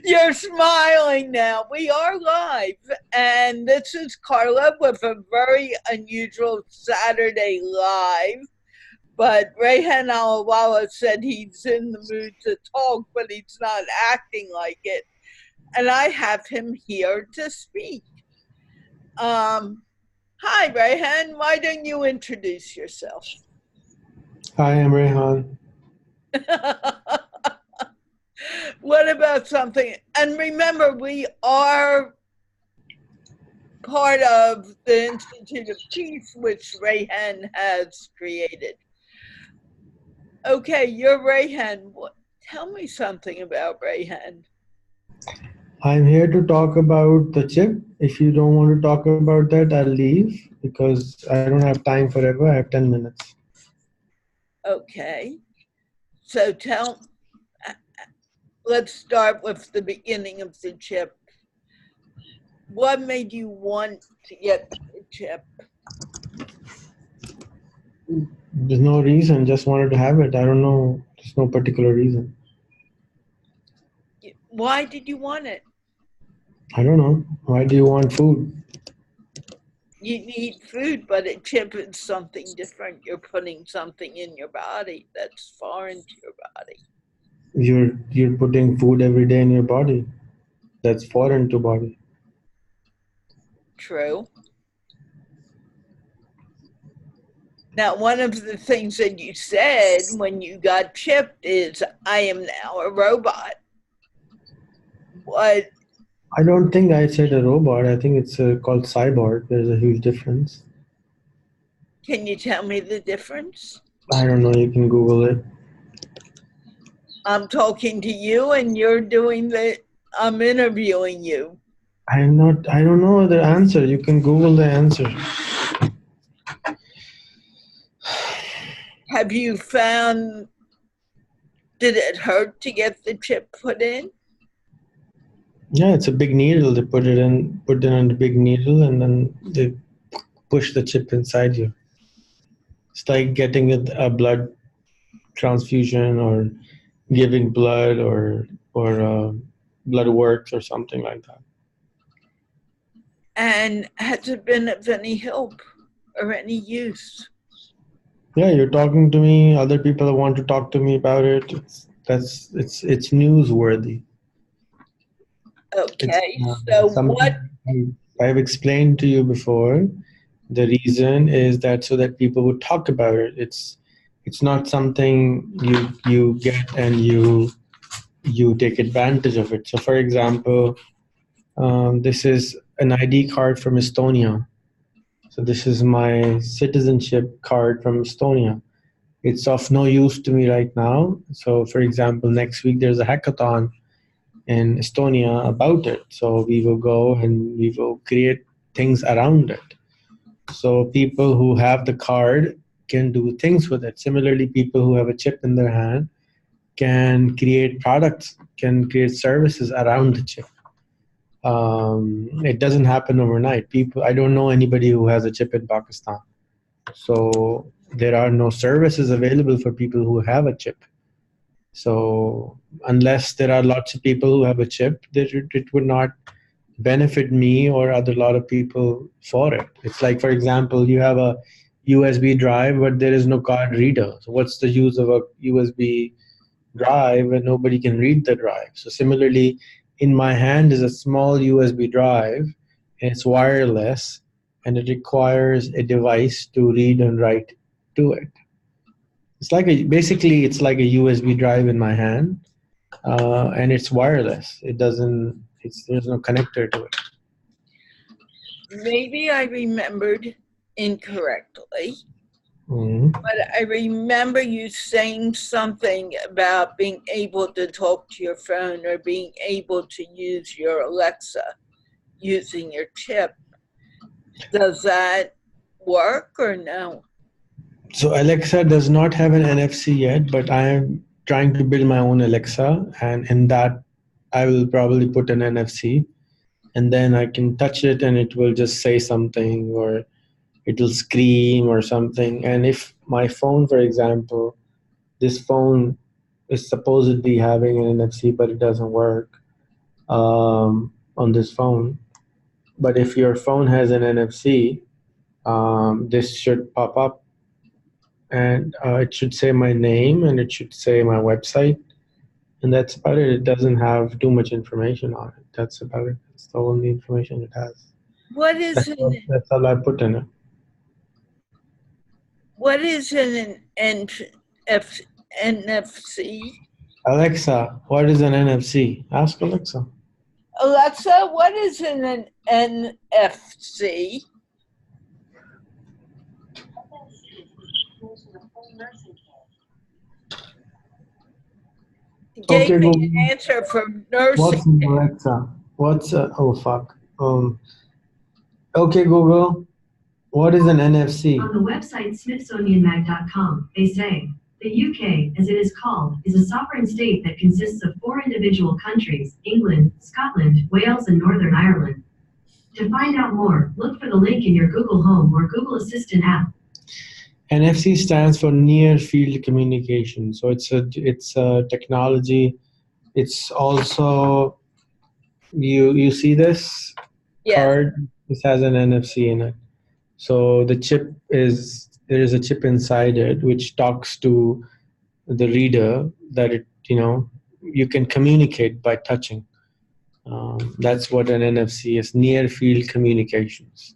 You're smiling now. We are live, and this is Carla with a very unusual Saturday live. But Rehan Allahwala said he's in the mood to talk, but he's not acting like it. And I have him here to speak. Hi, Rehan. Why don't you introduce yourself? Hi, I'm Rehan. What about something? And remember, we are part of the Institute of Peace, which Rehan has created. Okay, you're Rehan. Tell me something about Rehan. I'm here to talk about the chip. If you don't want to talk about that, I'll leave because I don't have time forever. I have 10 minutes. Okay. So let's start with the beginning of the chip. What made you want to get the chip? There's no reason, just wanted to have it. I don't know. There's no particular reason. Why did you want it? I don't know. Why do you want food? You need food, but a chip is something different. You're putting something in your body that's foreign to your body. You're putting food every day in your body. That's foreign to body. True. Now, one of the things that you said when you got chipped is, I am now a robot. What? I don't think I said a robot. I think it's called cyborg. There's a huge difference. Can you tell me the difference? I don't know. You can Google it. I'm talking to you and you're I'm interviewing you. I don't know the answer. You can Google the answer. Have you found, did it hurt to get the chip put in? Yeah, it's a big needle. They put it on the big needle and then they push the chip inside you. It's like getting a blood transfusion or giving blood or blood works or something like that. And has it been of any help or any use? Yeah, you're talking to me. Other people want to talk to me about it. It's newsworthy. Okay, so what? I've explained to you before. The reason is that so that people would talk about it. It's not something you get and you take advantage of it. So, for example, this is an ID card from Estonia. So this is my citizenship card from Estonia. It's of no use to me right now. So, for example, next week there's a hackathon in Estonia about it. So we will go and we will create things around it. So people who have the card can do things with it. Similarly, people who have a chip in their hand can create products, can create services around the chip. It doesn't happen overnight. I don't know anybody who has a chip in Pakistan. So there are no services available for people who have a chip. So unless there are lots of people who have a chip, it would not benefit me or other lot of people for it. It's like, for example, you have a USB drive, but there is no card reader. So what's the use of a USB drive when nobody can read the drive? So similarly, in my hand is a small USB drive, and it's wireless, and it requires a device to read and write to it. Basically it's like a USB drive in my hand, and it's wireless. There's no connector to it. Maybe I remembered incorrectly, Mm-hmm. but I remember you saying something about being able to talk to your phone or being able to use your Alexa using your chip. Does that work or no? So Alexa does not have an NFC yet, but I am trying to build my own Alexa, and in that I will probably put an NFC, and then I can touch it and it will just say something or it will scream or something. And if my phone, for example, this phone is supposedly having an NFC, but it doesn't work on this phone. But if your phone has an NFC, this should pop up, and it should say my name and it should say my website, and that's about it. It doesn't have too much information on it. That's about it. That's the only information it has. What is That's all I put in it. What is an NFC? Alexa, what is an NFC? Ask Alexa. Alexa, what is an NFC? Okay, Gave me Google. an answer from What's nursing. in Alexa? What's oh fuck. Okay, Google. What is an NFC? On the website smithsonianmag.com, they say, the UK, as it is called, is a sovereign state that consists of 4 individual countries, England, Scotland, Wales, and Northern Ireland. To find out more, look for the link in your Google Home or Google Assistant app. NFC stands for Near Field Communication. So it's a technology. It's also you see this card. This has an NFC in it. So the chip there is a chip inside it which talks to the reader that you can communicate by touching. That's what an NFC is, near field communications.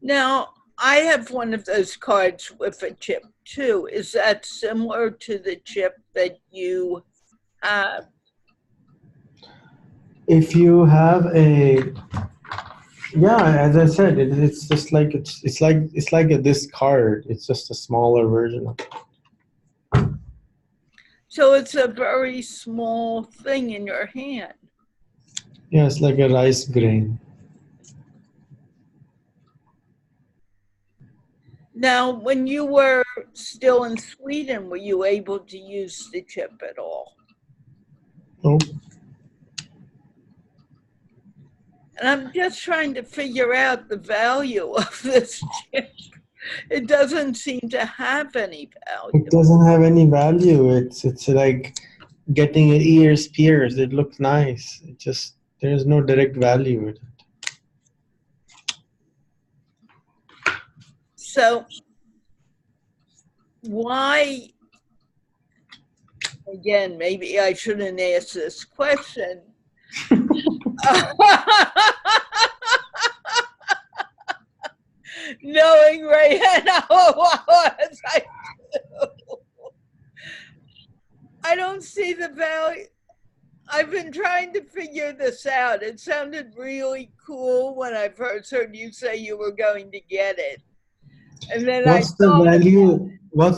Now, I have one of those cards with a chip too. Is that similar to the chip that you have? If you have as I said, it's just like it's like this card. It's just a smaller version of it. So it's a very small thing in your hand. Yeah, it's like a rice grain. Now, when you were still in Sweden, were you able to use the chip at all? Nope. And I'm just trying to figure out the value of this chip. It doesn't seem to have any value. It doesn't have any value. It's like getting your ears pierced. It looks nice. There's no direct value with it. So why, again, maybe I shouldn't ask this question. Knowing Rehan Allahwala as I do, I don't see the value. I've been trying to figure this out. It sounded really cool when I first heard you say you were going to get it. And then What's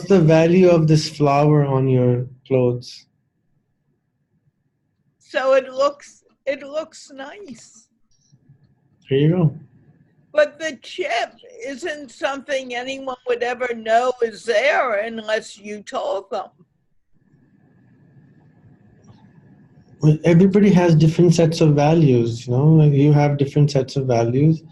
the value of this flower on your clothes? So it looks nice. Here you go. But the chip isn't something anyone would ever know is there unless you told them. Well, everybody has different sets of values, like you have different sets of values.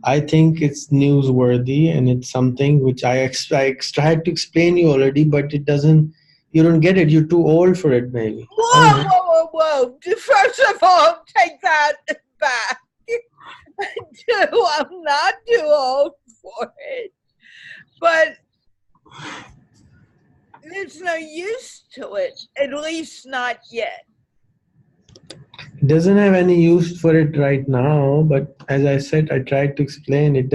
I think it's newsworthy and it's something which I tried to explain you already, but you don't get it. You're too old for it, maybe. Whoa. First of all, take that back. I'm not too old for it. But there's no use to it, at least not yet. It doesn't have any use for it right now, but as I said, I tried to explain, it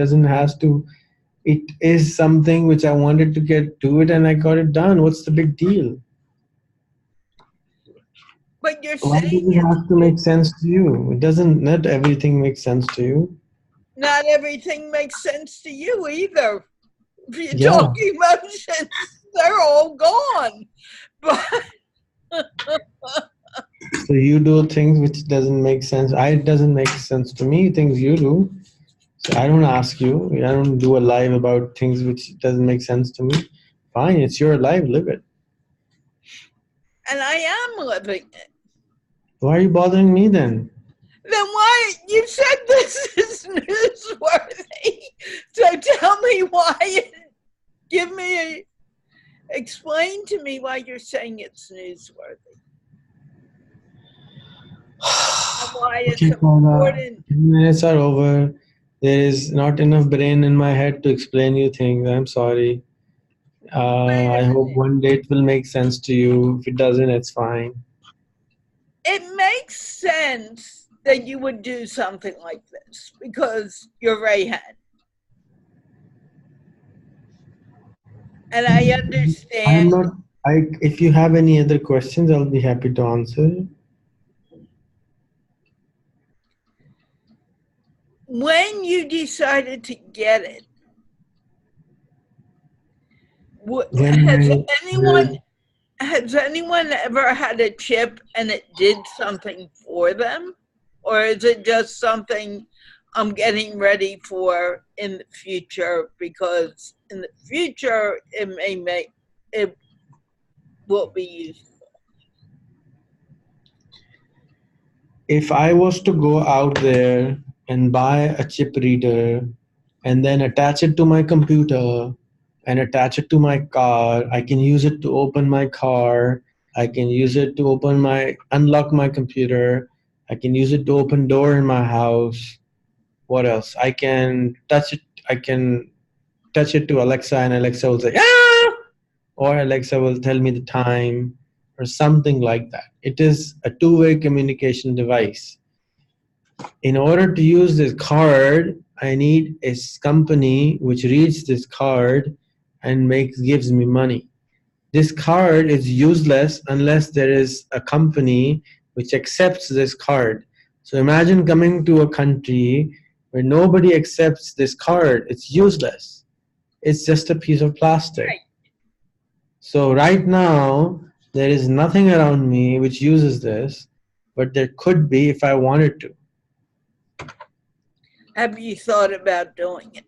is something which I wanted to get to it and I got it done. What's the big deal? But you're Why does saying it have to make sense to you? Not everything makes sense to you. Not everything makes sense to you either. If you talk emotions, they're all gone. But so you do things which doesn't make sense. It doesn't make sense to me, things you do. So I don't ask you. I don't do a live about things which doesn't make sense to me. Fine, it's your life, live it. And I am living it. Why are you bothering me then? Then why? You said this is newsworthy. So tell me why. Give me Explain to me why you're saying it's newsworthy and why it's Okay, Paula, important. 10 minutes are over. There is not enough brain in my head to explain you things. I'm sorry. Wait a I hope minute. one day it will make sense to you. If it doesn't, it's fine. It makes sense that you would do something like this because you're Rehan. And I I'm understand not. If you have any other questions, I'll be happy to answer. when you decided to get it. When Has I anyone has anyone ever had a chip and it did something for them? Or is it just something I'm getting ready for in the future because in the future it will be useful? if I was to go out there and buy a chip reader and then attach it to my computer and attach it to my car, I can use it to open my car. I can use it to unlock my computer. I can use it to open door in my house. What else? I can touch it to Alexa and Alexa will say, ah! Or Alexa will tell me the time or something like that. It is a two-way communication device. In order to use this card, I need a company which reads this card and gives me money. This card is useless unless there is a company which accepts this card. So imagine coming to a country where nobody accepts this card. It's useless. It's just a piece of plastic. Right. So right now, there is nothing around me which uses this, but there could be if I wanted to. Have you thought about doing it?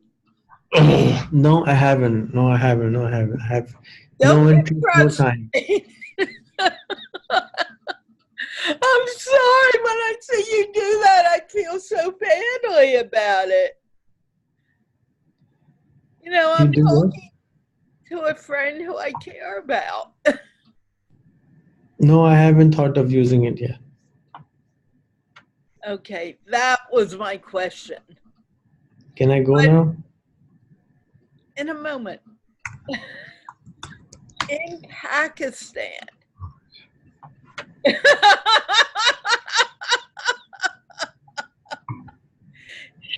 No, I haven't. No, I haven't. No, I haven't. I have no Don't get interest, no time. frustrated. I'm sorry when I see you do that, I feel so badly about it. You know, You I'm do what? talking to a friend who I care about. No, I haven't thought of using it yet. Okay, that was my question. Can I go But now? in a moment, in Pakistan,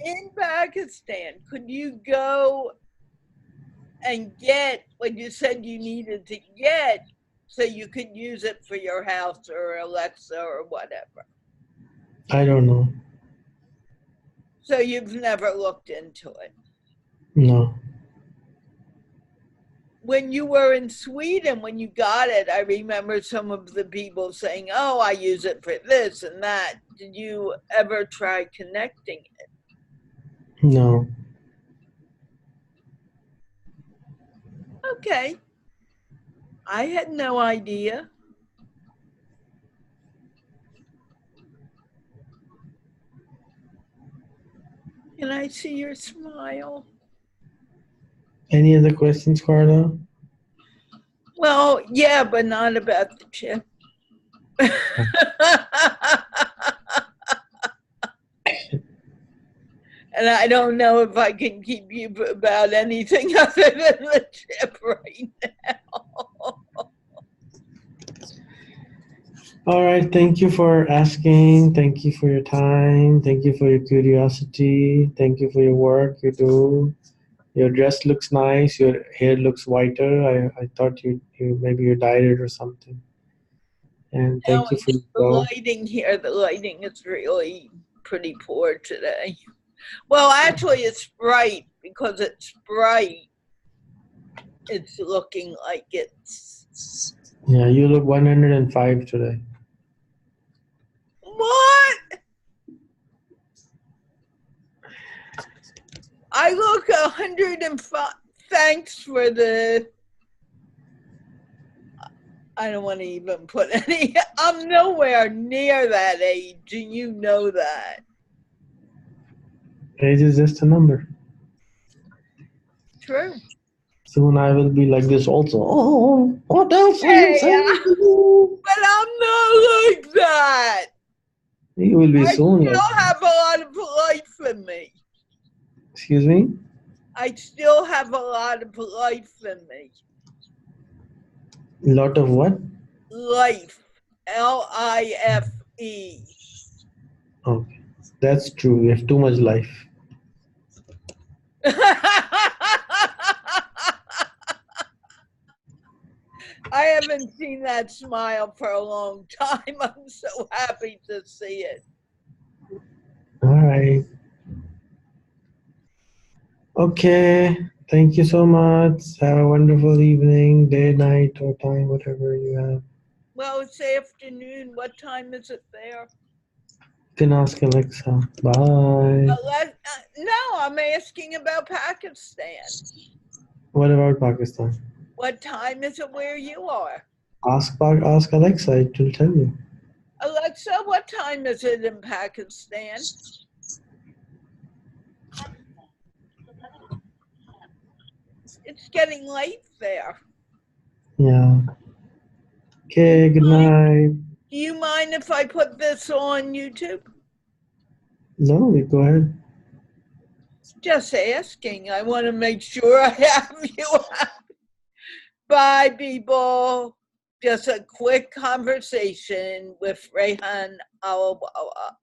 in Pakistan, could you go and get what you said you needed to get so you could use it for your house or Alexa or whatever? I don't know. So you've never looked into it. No. When you were in Sweden, when you got it, I remember some of the people saying, oh, I use it for this and that. Did you ever try connecting it? No. Okay. I had no idea. Can I see your smile? Any other questions, Carla? Well, yeah, but not about the chip. And I don't know if I can keep you about anything other than the chip right now. All right. Thank you for asking. Thank you for your time. Thank you for your curiosity. Thank you for your work you do. Your dress looks nice. Your hair looks whiter. I thought maybe you dyed it or something. And No, thank you for it's your the call. lighting here. The lighting is really pretty poor today. Well, actually, it's bright because it's bright. It's looking like it's. Yeah, you look 105 today. What? I look 105. Thanks for the. I don't want to even put any. I'm nowhere near that age, and you know that. Age is just a number. True. Soon I will be like this also. Oh, what else will you Hey, say? but I'm not like that. You will be I soon like still that. have a lot of life in me. Excuse me? I still have a lot of life in me. Lot of what? Life. Life. Okay. That's true. You have too much life. I haven't seen that smile for a long time. I'm so happy to see it. All right. Okay. Thank you so much. Have a wonderful evening, day, night, or time, whatever you have. Well, it's afternoon. What time is it there? You can ask Alexa. Bye. No, I'm asking about Pakistan. What about Pakistan? What time is it where you are? Ask Alexa. It will tell you. Alexa, what time is it in Pakistan? It's getting late there. Yeah. Okay. Good night. Do you mind if I put this on YouTube? No, go ahead. Just asking. I want to make sure I have you. Bye, people. Just a quick conversation with Rehan Allahwala.